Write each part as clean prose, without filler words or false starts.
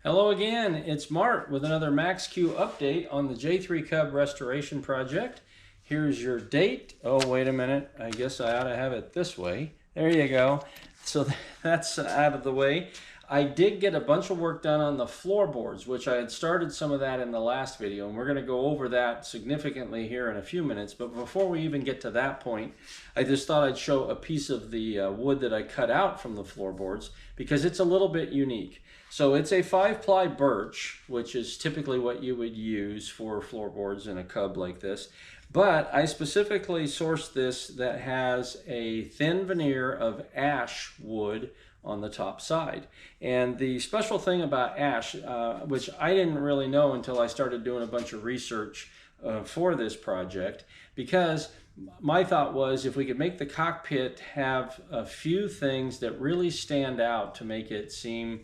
Hello again, it's Mart with another MaxQ update on the J-3 Cub Restoration project. Here's your date. Oh, wait a minute. I guess I ought to have it this way. There you go. So that's out of the way. I did get a bunch of work done on the floorboards, which I had started some of that in the last video, and we're going to go over that significantly here in a few minutes. But before we even get to that point, I just thought I'd show a piece of the wood that I cut out from the floorboards because it's a little bit unique. So it's a 5-ply birch, which is typically what you would use for floorboards in a Cub like this. But I specifically sourced this that has a thin veneer of ash wood on the top side. And the special thing about ash, which I didn't really know until I started doing a bunch of research for this project, because my thought was if we could make the cockpit have a few things that really stand out to make it seem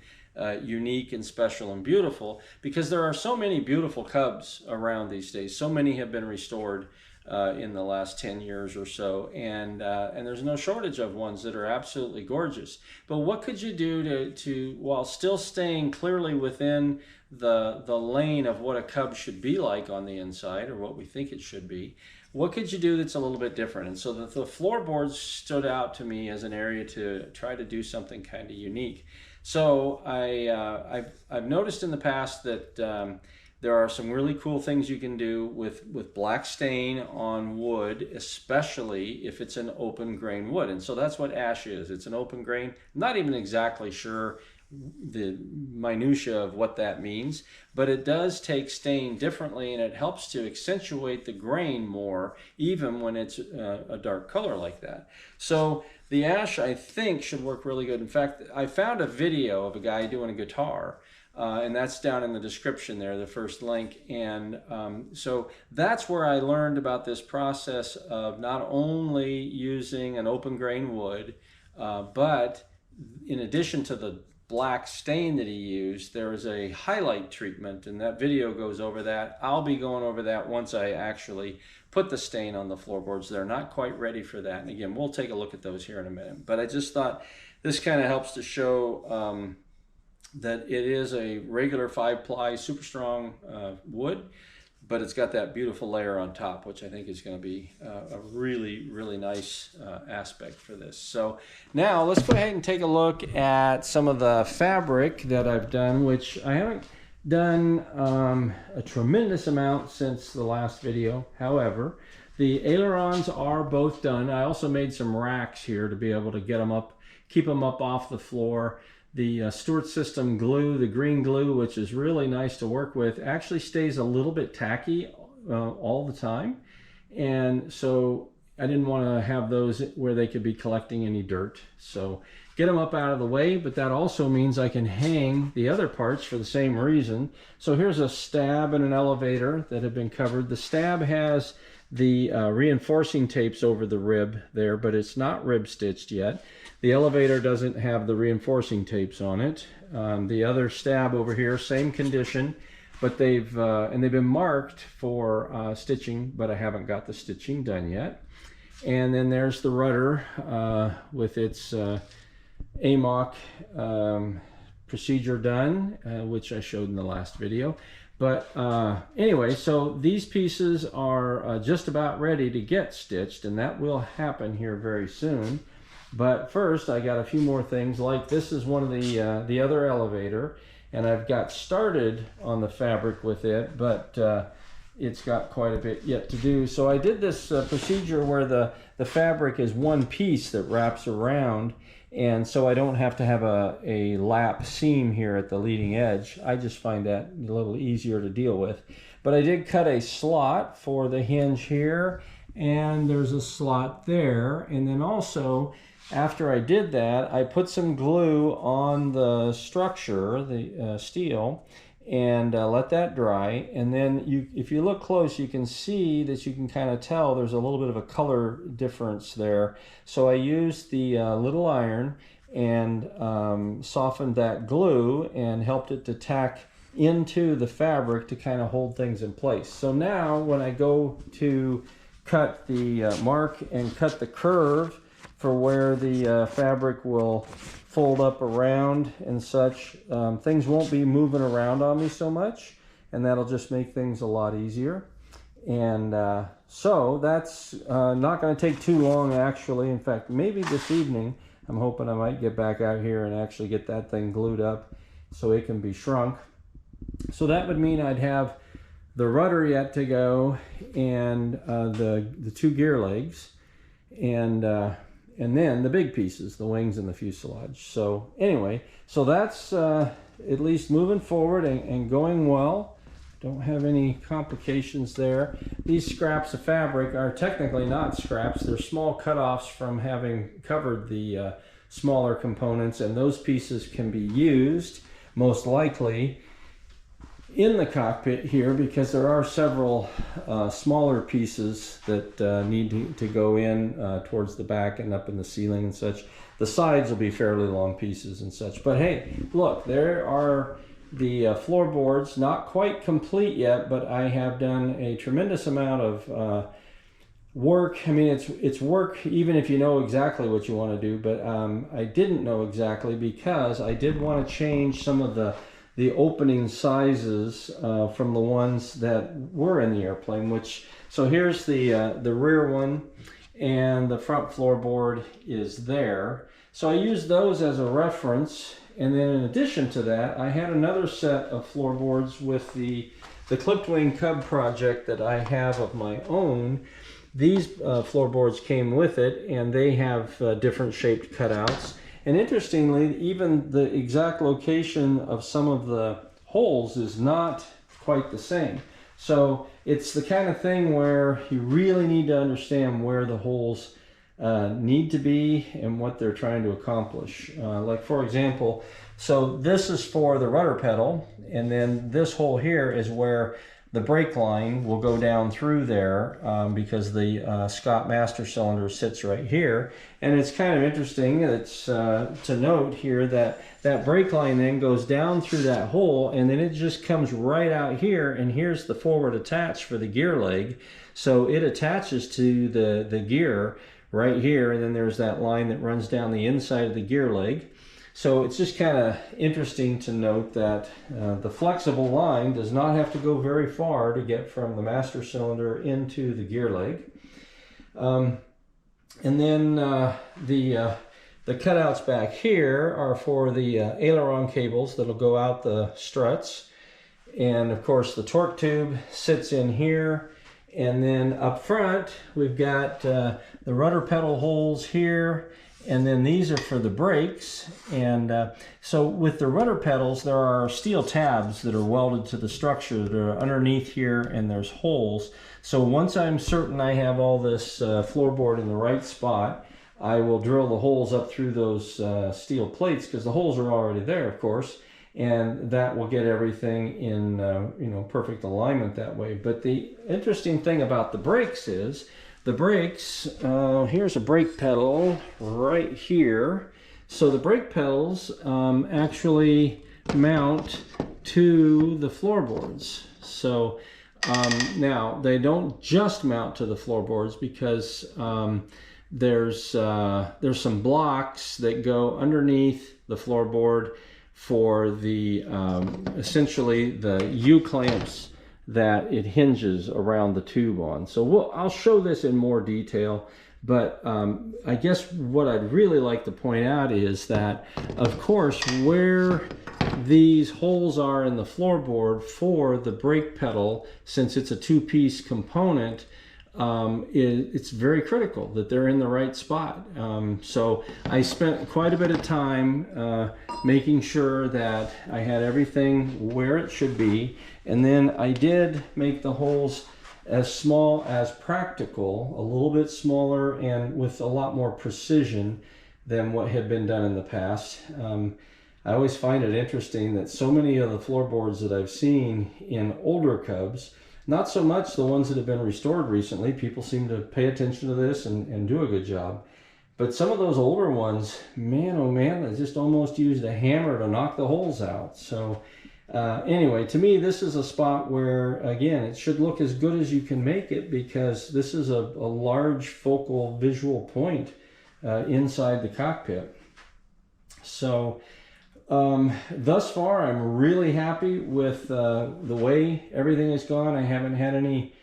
unique and special and beautiful, because there are so many beautiful Cubs around these days. So many have been restored in the last 10 years or so, and there's no shortage of ones that are absolutely gorgeous. But what could you do to while still staying clearly within the lane of what a Cub should be like on the inside, or what we think it should be? What could you do that's a little bit different? And so the floorboards stood out to me as an area to try to do something kind of unique. So I've noticed in the past that there are some really cool things you can do with black stain on wood, especially if it's an open grain wood. And so that's what ash is. It's an open grain. I'm not even exactly sure the minutia of what that means, but it does take stain differently, and it helps to accentuate the grain more, even when it's a dark color like that. So the ash, I think, should work really good. In fact, I found a video of a guy doing a guitar, and that's down in the description there, the first link. And so that's where I learned about this process of not only using an open grain wood, but in addition to the black stain that he used, there is a highlight treatment, and that video goes over that. I'll be going over that once I actually put the stain on the floorboards. They're not quite ready for that, and again, we'll take a look at those here in a minute. But I just thought this kind of helps to show that it is a regular 5-ply super strong wood, but it's got that beautiful layer on top, which I think is going to be a really, really nice aspect for this. So now let's go ahead and take a look at some of the fabric that I've done, which I haven't done a tremendous amount since the last video. However, the ailerons are both done. I also made some racks here to be able to get them up, keep them up off the floor. The Stewart Systems glue, the green glue, which is really nice to work with, actually stays a little bit tacky all the time. And so I didn't want to have those where they could be collecting any dirt. So get them up out of the way, but that also means I can hang the other parts for the same reason. So here's a stab and an elevator that have been covered. The stab has the reinforcing tapes over the rib there, but it's not rib stitched yet. The elevator doesn't have the reinforcing tapes on it. The other stab over here, same condition, but they've been marked for stitching, but I haven't got the stitching done yet. And then there's the rudder with its AMOC procedure done, which I showed in the last video. But anyway, so these pieces are just about ready to get stitched, and that will happen here very soon. But first, I got a few more things, like this is one of the other elevator, and I've got started on the fabric with it, but it's got quite a bit yet to do. So I did this procedure where the fabric is one piece that wraps around, and so I don't have to have a lap seam here at the leading edge. I just find that a little easier to deal with. But I did cut a slot for the hinge here, and there's a slot there, and then also after I did that, I put some glue on the structure, the steel, and let that dry. And then if you look close, you can see that you can kind of tell there's a little bit of a color difference there. So I used the little iron and softened that glue and helped it to tack into the fabric to kind of hold things in place. So now when I go to cut the mark and cut the curve for where the fabric will fold up around and such. Things won't be moving around on me so much, and that'll just make things a lot easier. And so that's not going to take too long, actually. In fact, maybe this evening, I'm hoping I might get back out here and actually get that thing glued up so it can be shrunk. So that would mean I'd have the rudder yet to go, and the two gear legs, and then the big pieces, the wings and the fuselage. So anyway, so that's at least moving forward and going well. Don't have any complications there. These scraps of fabric are technically not scraps. They're small cutoffs from having covered the smaller components, and those pieces can be used most likely in the cockpit here, because there are several smaller pieces that need to go in towards the back and up in the ceiling and such. The sides will be fairly long pieces and such. But hey, look, there are the floorboards, not quite complete yet, but I have done a tremendous amount of work. I mean, it's work even if you know exactly what you want to do, but I didn't know exactly, because I did want to change some of the opening sizes from the ones that were in the airplane. So here's the rear one, and the front floorboard is there. So I used those as a reference. And then in addition to that, I had another set of floorboards with the clipped wing Cub project that I have of my own. These floorboards came with it, and they have different shaped cutouts. And interestingly, even the exact location of some of the holes is not quite the same. So it's the kind of thing where you really need to understand where the holes need to be and what they're trying to accomplish. Like for example, so this is for the rudder pedal, and then this hole here is where the brake line will go down through there, because the Scott master cylinder sits right here. And it's kind of interesting, it's to note here that that brake line then goes down through that hole, and then it just comes right out here, and here's the forward attach for the gear leg. So it attaches to the gear right here, and then there's that line that runs down the inside of the gear leg. So it's just kind of interesting to note that the flexible line does not have to go very far to get from the master cylinder into the gear leg. And then the cutouts back here are for the aileron cables that'll go out the struts. And of course the torque tube sits in here. And then up front, we've got the rudder pedal holes here, and then these are for the brakes. And so with the rudder pedals, there are steel tabs that are welded to the structure that are underneath here, and there's holes. So once I'm certain I have all this floorboard in the right spot, I will drill the holes up through those steel plates, because the holes are already there, of course. And that will get everything in perfect alignment that way. But the interesting thing about the brakes is the brakes, here's a brake pedal right here. So the brake pedals actually mount to the floorboards. So now they don't just mount to the floorboards, because there's some blocks that go underneath the floorboard for the essentially the U-clamps that it hinges around the tube on. So I'll show this in more detail, but I guess what I'd really like to point out is that, of course, where these holes are in the floorboard for the brake pedal, since it's a two-piece component, it's very critical that they're in the right spot. So I spent quite a bit of time making sure that I had everything where it should be, and then I did make the holes as small as practical, a little bit smaller and with a lot more precision than what had been done in the past. I always find it interesting that so many of the floorboards that I've seen in older Cubs, not so much the ones that have been restored recently, people seem to pay attention to this and do a good job. But some of those older ones, man, oh man, they just almost used a hammer to knock the holes out. So anyway, to me, this is a spot where, again, it should look as good as you can make it, because this is a large focal visual point inside the cockpit. So thus far, I'm really happy with the way everything has gone. I haven't had any,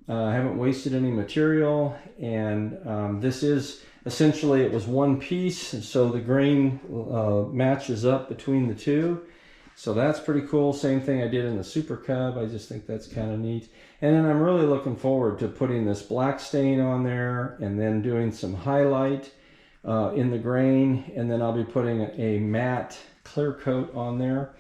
haven't wasted any material, and this is essentially, it was one piece, and so the grain matches up between the two. So that's pretty cool. Same thing I did in the Super Cub. I just think that's kind of neat. And then I'm really looking forward to putting this black stain on there and then doing some highlight in the grain. And then I'll be putting a matte clear coat on there,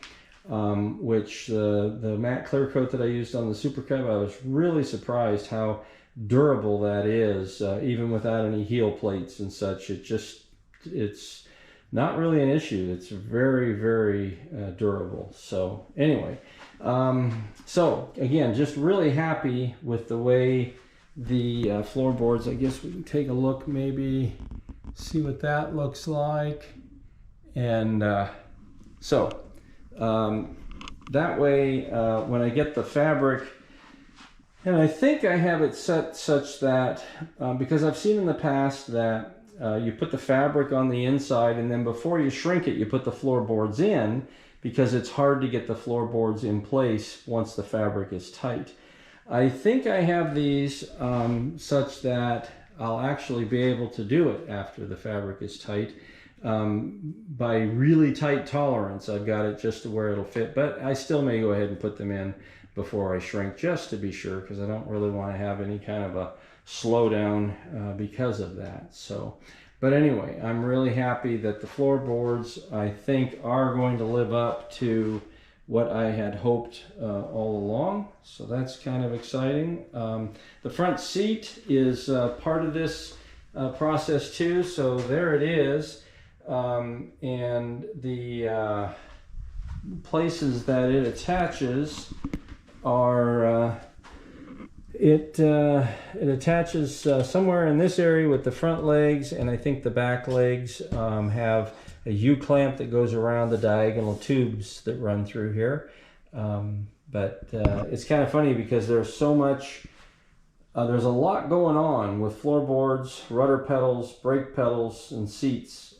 which the matte clear coat that I used on the Super Cub, I was really surprised how durable that is, even without any heel plates and such. It's not really an issue. It's very, very durable. So anyway, so again, just really happy with the way the floorboards. I guess we can take a look, maybe see what that looks like. And so that way, when I get the fabric, and I think I have it set such that, because I've seen in the past that you put the fabric on the inside, and then before you shrink it, you put the floorboards in, because it's hard to get the floorboards in place once the fabric is tight. I think I have these such that I'll actually be able to do it after the fabric is tight. By really tight tolerance, I've got it just to where it'll fit, but I still may go ahead and put them in before I shrink, just to be sure, because I don't really want to have any kind of a slowdown because of that. So, but anyway, I'm really happy that the floorboards, I think, are going to live up to what I had hoped all along. So that's kind of exciting. The front seat is part of this process too. So there it is. And the places that it attaches are it attaches somewhere in this area with the front legs, and I think the back legs have a U-clamp that goes around the diagonal tubes that run through here. But it's kind of funny because there's so much, there's a lot going on with floorboards, rudder pedals, brake pedals, and seats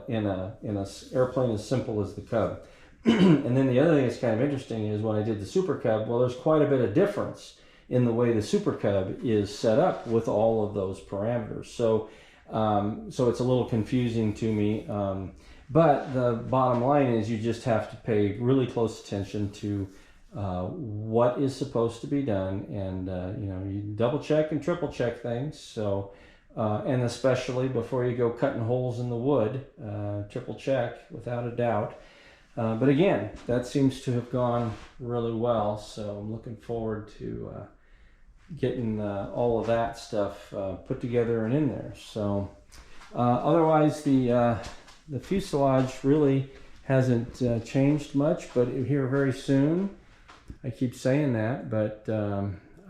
in a airplane as simple as the Cub. And then the other thing that's kind of interesting is when I did the Super Cub, well, there's quite a bit of difference in the way the Super Cub is set up with all of those parameters. So, so it's a little confusing to me. But the bottom line is you just have to pay really close attention to what is supposed to be done, and you know, you double check and triple check things. So, and especially before you go cutting holes in the wood, triple check without a doubt. But again, that seems to have gone really well, so I'm looking forward to getting all of that stuff put together and in there. So otherwise, the fuselage really hasn't changed much, but here very soon. I keep saying that, but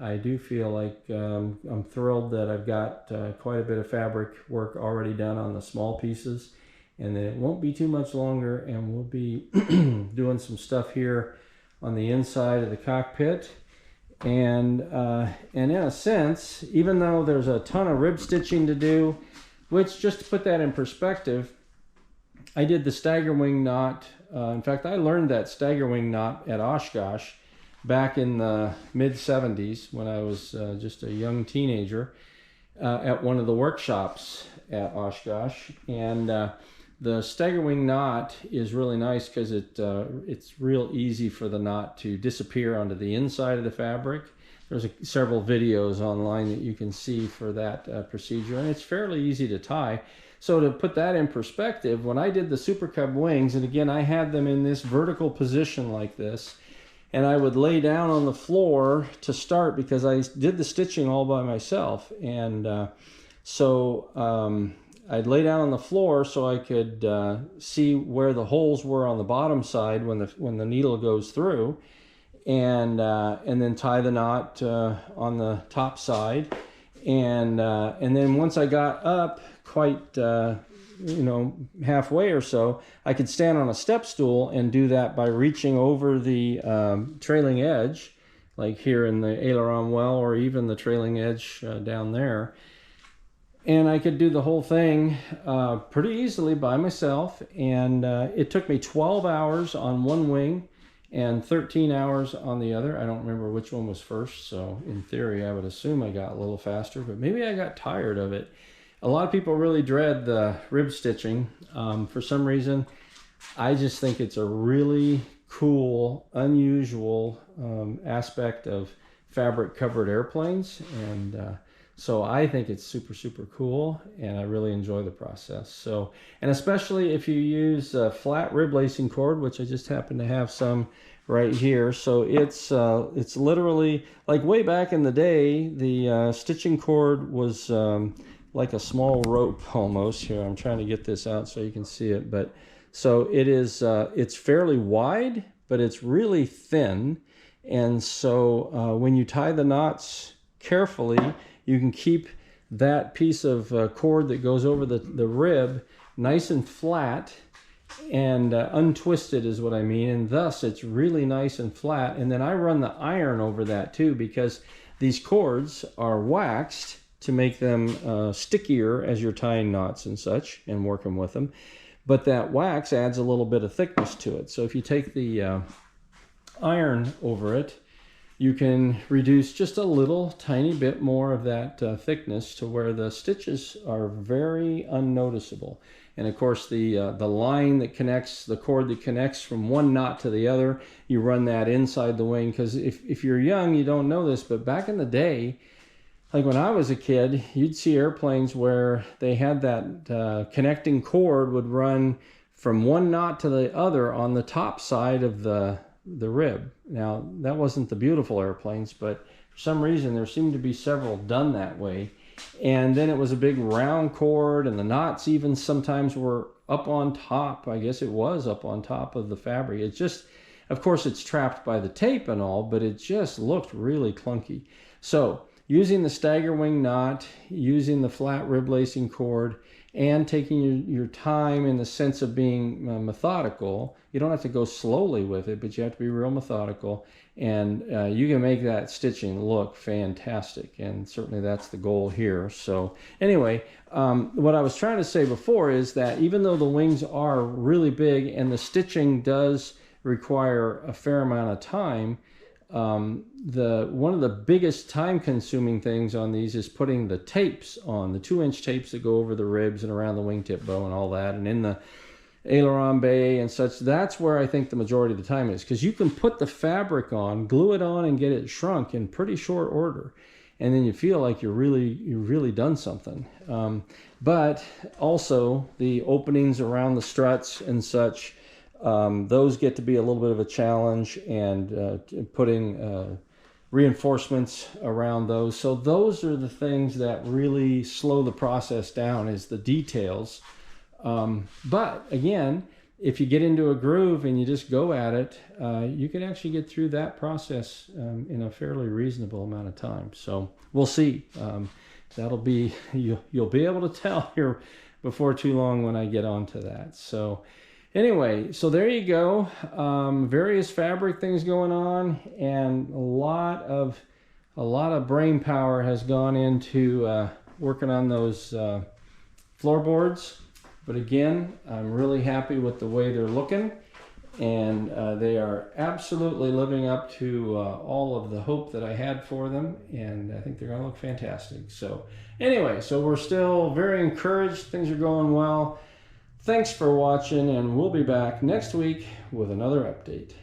I do feel like I'm thrilled that I've got quite a bit of fabric work already done on the small pieces. And then it won't be too much longer, and we'll be doing some stuff here on the inside of the cockpit. And in a sense, even though there's a ton of rib stitching to do, which, just to put that in perspective, I did the stagger wing knot. In fact, I learned that stagger wing knot at Oshkosh back in the mid-70s when I was just a young teenager at one of the workshops at Oshkosh. And the stagger wing knot is really nice because it's real easy for the knot to disappear onto the inside of the fabric. There's several videos online that you can see for that procedure, and it's fairly easy to tie. So to put that in perspective, when I did the Super Cub wings, and again, I had them in this vertical position like this, and I would lay down on the floor to start because I did the stitching all by myself. And so I'd lay down on the floor so I could see where the holes were on the bottom side when the needle goes through, and then tie the knot on the top side, and then once I got up quite halfway or so, I could stand on a step stool and do that by reaching over the trailing edge, like here in the aileron well, or even the trailing edge down there. And I could do the whole thing pretty easily by myself. And it took me 12 hours on one wing and 13 hours on the other. I don't remember which one was first, so in theory I would assume I got a little faster, but maybe I got tired of it. A lot of people really dread the rib stitching. For some reason, I just think it's a really cool, unusual aspect of fabric covered airplanes, and so I think it's super, super cool, and I really enjoy the process. So, and especially if you use flat rib lacing cord, which I just happen to have some right here. So it's literally like way back in the day, the stitching cord was like a small rope almost. Here, I'm trying to get this out so you can see it. But so it is, it's fairly wide, but it's really thin. And so when you tie the knots carefully, you can keep that piece of cord that goes over the rib nice and flat and untwisted is what I mean. And thus it's really nice and flat. And then I run the iron over that too, because these cords are waxed to make them stickier as you're tying knots and such and working with them. But that wax adds a little bit of thickness to it. So if you take the iron over it, you can reduce just a little tiny bit more of that thickness to where the stitches are very unnoticeable. And of course the line that connects, the cord that connects from one knot to the other, you run that inside the wing, because if you're young you don't know this, but back in the day, like when I was a kid, you'd see airplanes where they had that connecting cord would run from one knot to the other on the top side of the rib. Now, that wasn't the beautiful airplanes, but for some reason there seemed to be several done that way. And then it was a big round cord, and the knots even sometimes were up on top. I guess it was up on top of the fabric. It just, of course, it's trapped by the tape and all, but it just looked really clunky. So using the stagger wing knot, using the flat rib lacing cord, and taking your time in the sense of being methodical. You don't have to go slowly with it, but you have to be real methodical. And you can make that stitching look fantastic. And certainly that's the goal here. So anyway, what I was trying to say before is that even though the wings are really big and the stitching does require a fair amount of time, one of the biggest time-consuming things on these is putting the tapes on, the 2-inch tapes that go over the ribs and around the wingtip bow and all that, and in the aileron bay and such. That's where I think the majority of the time is, because you can put the fabric on, glue it on, and get it shrunk in pretty short order, and then you feel like you've really done something. But also the openings around the struts and such, those get to be a little bit of a challenge, and putting reinforcements around those. So those are the things that really slow the process down, is the details. But again, if you get into a groove and you just go at it, you can actually get through that process in a fairly reasonable amount of time. So we'll see. That'll be, you'll be able to tell here before too long when I get onto that. So anyway, so there you go. Various fabric things going on, and a lot of brain power has gone into working on those floorboards. But again, I'm really happy with the way they're looking, and they are absolutely living up to all of the hope that I had for them, and I think they're going to look fantastic. So anyway, so we're still very encouraged. Things are going well. Thanks for watching, and we'll be back next week with another update.